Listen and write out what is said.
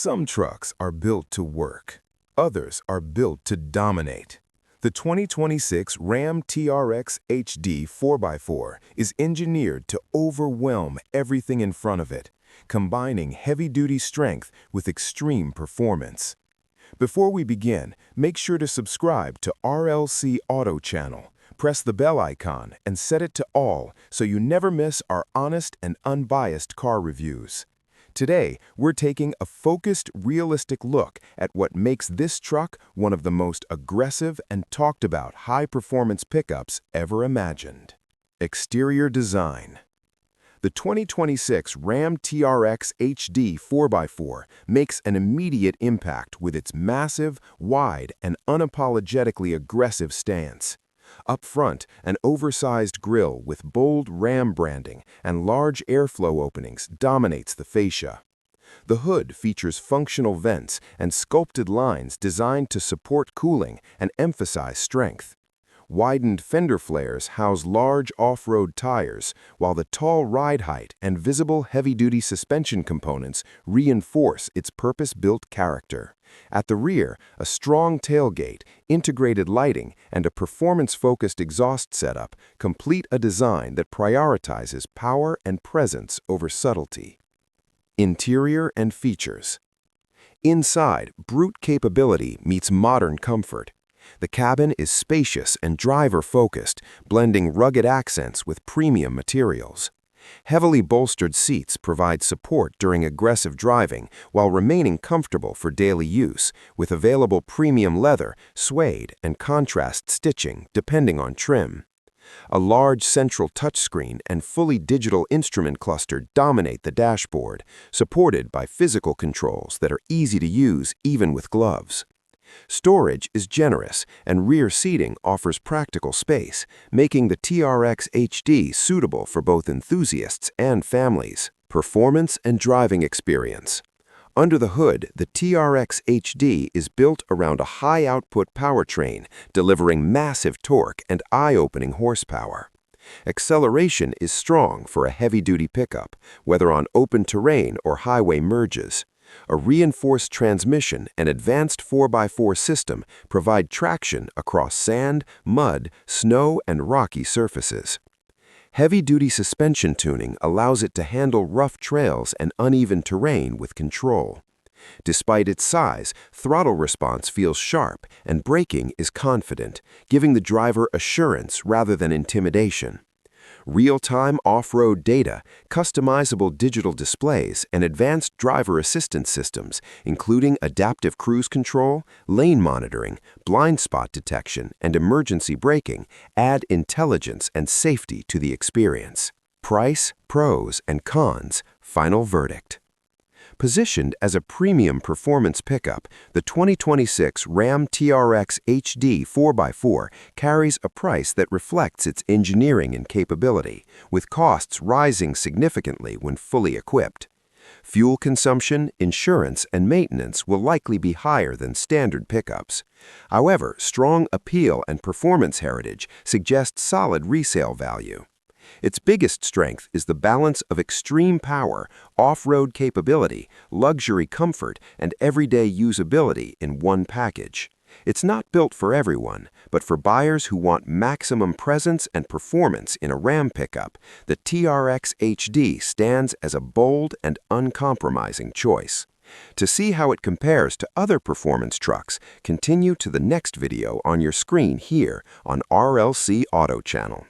Some trucks are built to work. Others are built to dominate. The 2026 Ram TRX HD 4x4 is engineered to overwhelm everything in front of it, combining heavy-duty strength with extreme performance. Before we begin, make sure to subscribe to RLC Auto channel. Press the bell icon and set it to all so you never miss our honest and unbiased car reviews. Today, we're taking a focused, realistic look at what makes this truck one of the most aggressive and talked about high-performance pickups ever imagined. Exterior design. The 2026 Ram TRX HD 4x4 makes an immediate impact with its massive, wide, and unapologetically aggressive stance. Up front, an oversized grille with bold Ram branding and large airflow openings dominates the fascia. The hood features functional vents and sculpted lines designed to support cooling and emphasize strength. Widened fender flares house large off-road tires, while the tall ride height and visible heavy-duty suspension components reinforce its purpose-built character. At the rear, a strong tailgate, integrated lighting, and a performance-focused exhaust setup complete a design that prioritizes power and presence over subtlety. Interior and features. Inside, brute capability meets modern comfort. The cabin is spacious and driver-focused, blending rugged accents with premium materials. Heavily bolstered seats provide support during aggressive driving while remaining comfortable for daily use, with available premium leather, suede, and contrast stitching depending on trim. A large central touchscreen and fully digital instrument cluster dominate the dashboard, supported by physical controls that are easy to use even with gloves. Storage is generous, and rear seating offers practical space, making the TRX HD suitable for both enthusiasts and families. Performance and driving experience. Under the hood, the TRX HD is built around a high-output powertrain, delivering massive torque and eye-opening horsepower. Acceleration is strong for a heavy-duty pickup, whether on open terrain or highway merges. A reinforced transmission and advanced 4x4 system provide traction across sand, mud, snow, and rocky surfaces. Heavy-duty suspension tuning allows it to handle rough trails and uneven terrain with control. Despite its size, throttle response feels sharp and braking is confident, giving the driver assurance rather than intimidation. Real-time off-road data, customizable digital displays, and advanced driver assistance systems, including adaptive cruise control, lane monitoring, blind spot detection, and emergency braking, add intelligence and safety to the experience. Price, pros, and cons, final verdict. Positioned as a premium performance pickup, the 2026 Ram TRX HD 4x4 carries a price that reflects its engineering and capability, with costs rising significantly when fully equipped. Fuel consumption, insurance, and maintenance will likely be higher than standard pickups. However, strong appeal and performance heritage suggest solid resale value. Its biggest strength is the balance of extreme power, off-road capability, luxury comfort, and everyday usability in one package. It's not built for everyone, but for buyers who want maximum presence and performance in a Ram pickup, the TRX HD stands as a bold and uncompromising choice. To see how it compares to other performance trucks, continue to the next video on your screen here on RLC Auto channel.